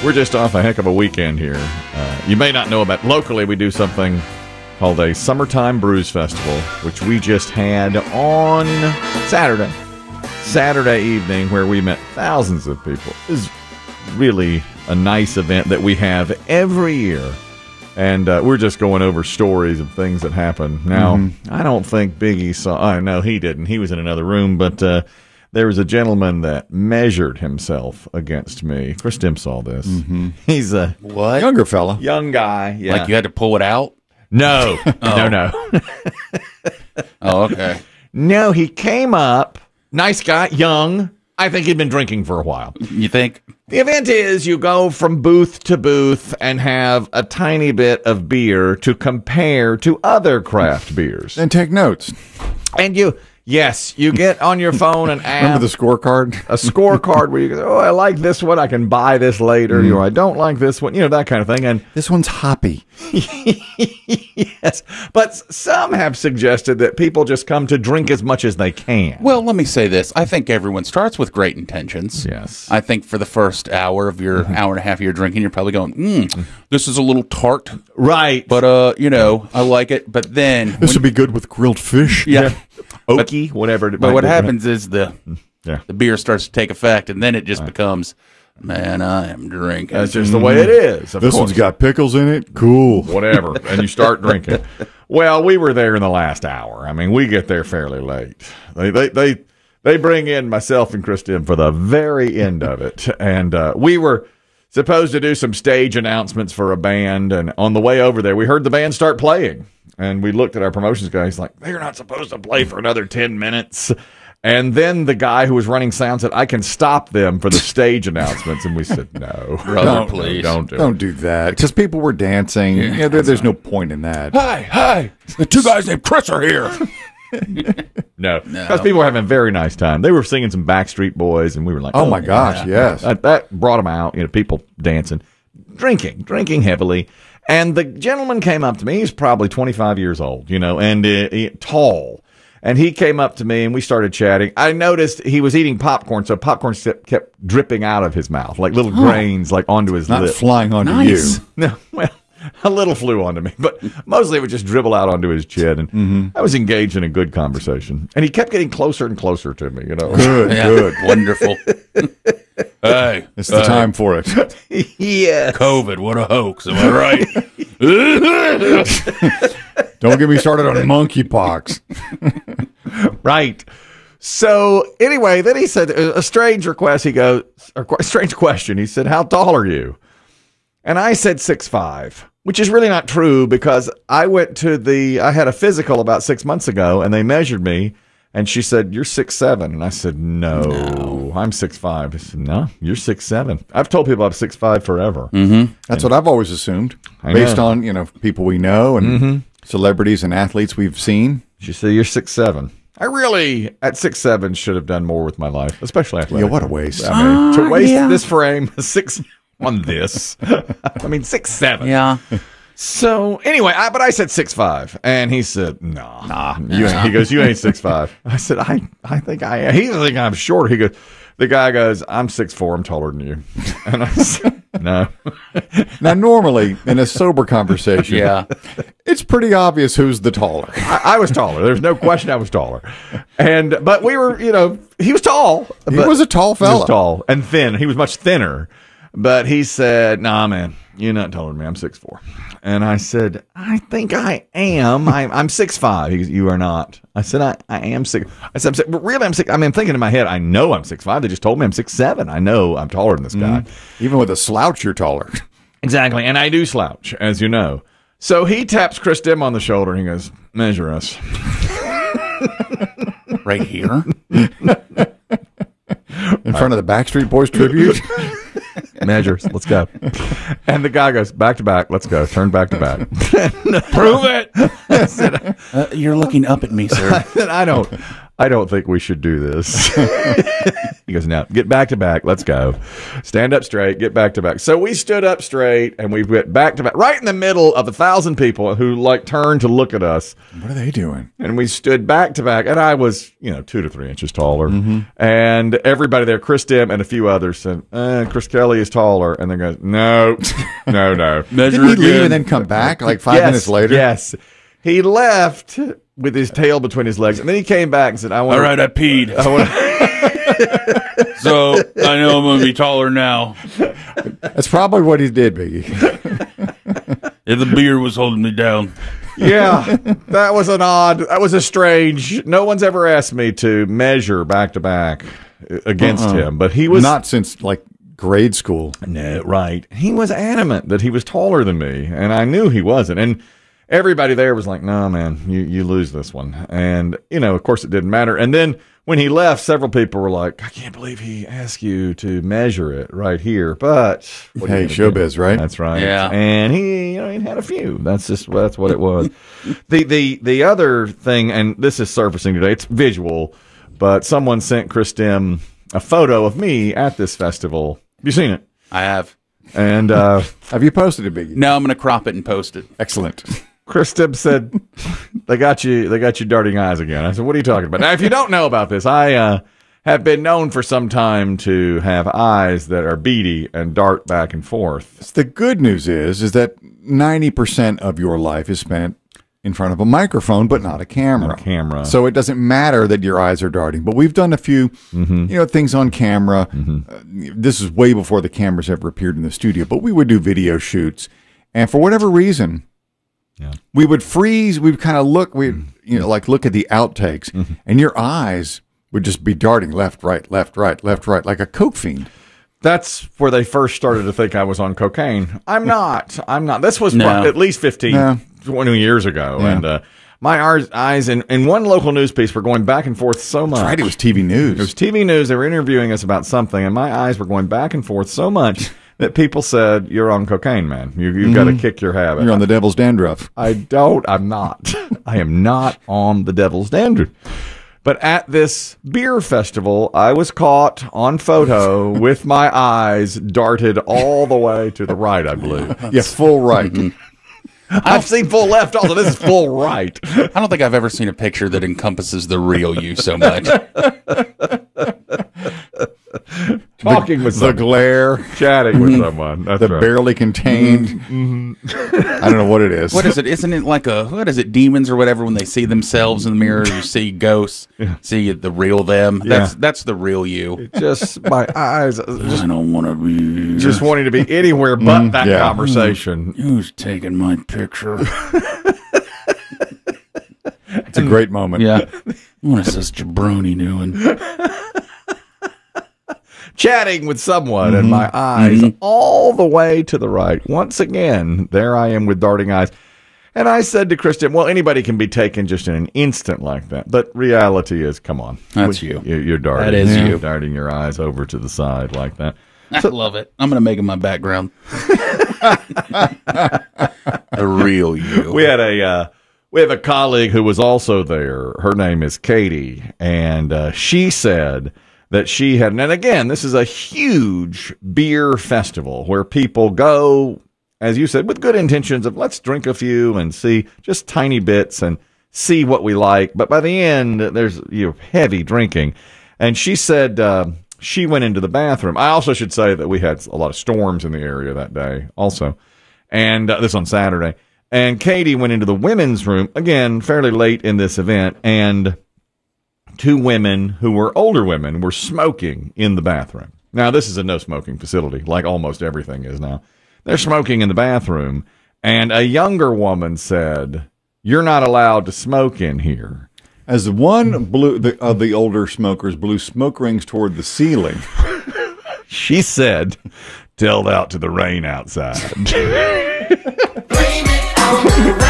We're just off a heck of a weekend here. You may not know about, locally we do something called a Summertime Brews Festival, which we just had on Saturday evening, where we met thousands of people. It is really a nice event that we have every year. And we're just going over stories of things that happened. Now, I don't think Biggie saw... no, he didn't. He was in another room, but there was a gentleman that measured himself against me. Chris Demm saw this. He's a What? Younger fella. young guy. Yeah. Like you had to pull it out? No. No. Oh, okay. No, he came up. Nice guy, young. I think he'd been drinking for a while. You think? The event is you go from booth to booth and have a tiny bit of beer to compare to other craft beers. And take notes. And you get on your phone and app. Remember the scorecard? A scorecard where you go, oh, I like this one, I can buy this later, or I don't like this one, that kind of thing. And This one's hoppy. yes, but some have suggested that people just come to drink as much as they can. Well, let me say this. I think everyone starts with great intentions. Yes. I think for the first hour of your hour and a half of your drinking, you're probably going, this is a little tart. Right. But, I like it. But then... This would be good with grilled fish. Yeah. Oaky, whatever. But what happens is the beer starts to take effect, and then it just becomes, man, I am drinking. That's just the way it is. Of This course. one's got pickles in it. Cool. Whatever. And you start drinking. Well, we were there in the last hour. I mean, we get there fairly late. They bring in myself and Chris Demm for the very end of it. And we were supposed to do some stage announcements for a band. And on the way over there, we heard the band start playing. And we looked at our promotions guy. He's like, they're not supposed to play for another 10 minutes. And then the guy who was running sound said, I can stop them for the stage announcements. And we said, no. Brother, please. Don't do it. Don't do that. Because people were dancing. Yeah, there's no point in that. Hi. The two guys named Chris are here. No. Because people were having a very nice time. They were singing some Backstreet Boys, and we were like, Oh, my gosh, yes. That brought them out, people dancing, drinking heavily. And the gentleman came up to me. He's probably 25 years old, and tall. And he came up to me, and we started chatting. I noticed he was eating popcorn, so popcorn kept dripping out of his mouth, like little grains, like onto his Not lip. flying onto Nice. you. No, well, a little flew onto me, but mostly it would just dribble out onto his chin. And I was engaged in a good conversation. And he kept getting closer and closer to me, Good, Yeah, good. wonderful. Hey. It's the time for it. Yeah. COVID, what a hoax. Am I right? Don't get me started on monkeypox. Right. So anyway, then he said a strange request. He goes, a strange question. He said, how tall are you? And I said 6'5", which is really not true because I had a physical about 6 months ago and they measured me and she said, you're 6'7". And I said, no, I'm 6'5". I said, no, you're 6'7". I've told people I'm 6'5" forever. That's what I've always assumed. I Based know. on, people we know and celebrities and athletes we've seen. She said, you're 6'7". I really, at 6'7", should have done more with my life, especially athletic. Yeah, what a waste. I mean, to waste this frame, 6 on this. I mean, 6'7". Yeah. So anyway, but I said 6'5", and he said, nah. He goes, you ain't 6'5". I said, I think I am. He doesn't think I'm short. The guy goes, I'm 6'4". I'm taller than you. And I said, no. Now, normally, in a sober conversation, it's pretty obvious who's the taller. I was taller. There's no question I was taller. But we were, he was tall. He was a tall He fella. was tall and thin. He was much thinner. But he said, nah, man, you're not taller than me. I'm 6'4". And I said, I think I am. I'm 6'5". He goes, you are not. I said, I am 6. I said, but really, I'm 6. I mean, I'm thinking in my head, I know I'm 6'5". They just told me I'm 6'7". I know I'm taller than this guy. Even with a slouch, you're taller. Exactly. And I do slouch, as you know. So he taps Chris Demm on the shoulder and he goes, measure us. Right here? In front of the Backstreet Boys tribute. Measures. Let's go. And the guy goes, back to back. Let's go. Turn back to back. Prove it. You're looking up at me, sir. I don't. I don't think we should do this. He goes, now, get back to back. Let's go. Stand up straight. Get back to back. So we stood up straight, and we went back to back, right in the middle of 1,000 people who, like, turned to look at us. What are they doing? And we stood back to back, and I was, 2 to 3 inches taller. And everybody there, Chris Demm and a few others, said, Chris Kelly is taller. And they go, no. Measure Didn't he leave and then come back like 5 minutes later? Yes. He left with his tail between his legs, and then he came back and said, all right, I peed. So I know I'm going to be taller now. That's probably what he did, Biggie. If the beard was holding me down. Yeah, that was a strange, no one's ever asked me to measure back to back against him, but he was. Not since, like, grade school. No, right. He was adamant that he was taller than me, and I knew he wasn't. And everybody there was like, no, man, you lose this one. And, of course it didn't matter. And then when he left, several people were like, I can't believe he asked you to measure it right here. But hey, showbiz, right? That's right. Yeah. And he had a few. That's what it was. The other thing, and this is surfacing today, it's visual, but someone sent Chris Demm a photo of me at this festival. Have you seen it? I have. And have you posted it, Biggie? No, I'm going to crop it and post it. Excellent. Chris Demm said, they got you darting eyes again. I said, what are you talking about? Now, if you don't know about this, I have been known for some time to have eyes that are beady and dart back and forth. The good news is that 90% of your life is spent in front of a microphone, but not a camera. Not a camera. So it doesn't matter that your eyes are darting. But we've done a few, things on camera. This is way before the cameras ever appeared in the studio, but we would do video shoots. And for whatever reason, we would freeze. We'd kind of look. We'd look at the outtakes, and your eyes would just be darting left, right, left, right, left, right, like a coke fiend. That's where they first started to think I was on cocaine. I'm not. This was at least 15, 20 years ago, and my eyes in one local news piece were going back and forth so much. That's right, it was TV news. It was TV news. They were interviewing us about something, and my eyes were going back and forth so much that people said, you're on cocaine, man. You've got to kick your habit. You're on the devil's dandruff. I'm not. I am not on the devil's dandruff. But at this beer festival, I was caught on photo with my eyes darted all the way to the right, I believe. Yeah, full right. I've seen full left also. This is full right. I don't think I've ever seen a picture that encompasses the real you so much. Talking with someone. The glare. Chatting with someone. That's the right. barely contained. I don't know what it is. What is it? Isn't it like demons or whatever when they see themselves in the mirror, you see ghosts, see the real them? That's the real you. Just my eyes. I don't want to be. Just wanting to be anywhere but that conversation. Who's taking my picture? It's a great moment. Yeah. What is this jabroni doing? Chatting with someone and my eyes all the way to the right. Once again, there I am with darting eyes. And I said to Kristen, well, anybody can be taken just in an instant like that. But reality is, come on. That's you. You're darting. That is you. Darting your eyes over to the side like that. I love it. I'm going to make it my background. The real you. We have a colleague who was also there. Her name is Katie. And she said that she had, and again, this is a huge beer festival where people go, as you said, with good intentions of let's drink a few and see just tiny bits and see what we like. But by the end, there's heavy drinking. And she said she went into the bathroom. I also should say that we had a lot of storms in the area that day also. And this on Saturday. And Katie went into the women's room, again, fairly late in this event, and two women who were older women were smoking in the bathroom. Now, this is a no-smoking facility, like almost everything is now. They're smoking in the bathroom, and a younger woman said, "You're not allowed to smoke in here." As one of the older smokers blew smoke rings toward the ceiling, she said, "Tell that to the rain outside." Blame it on the rain.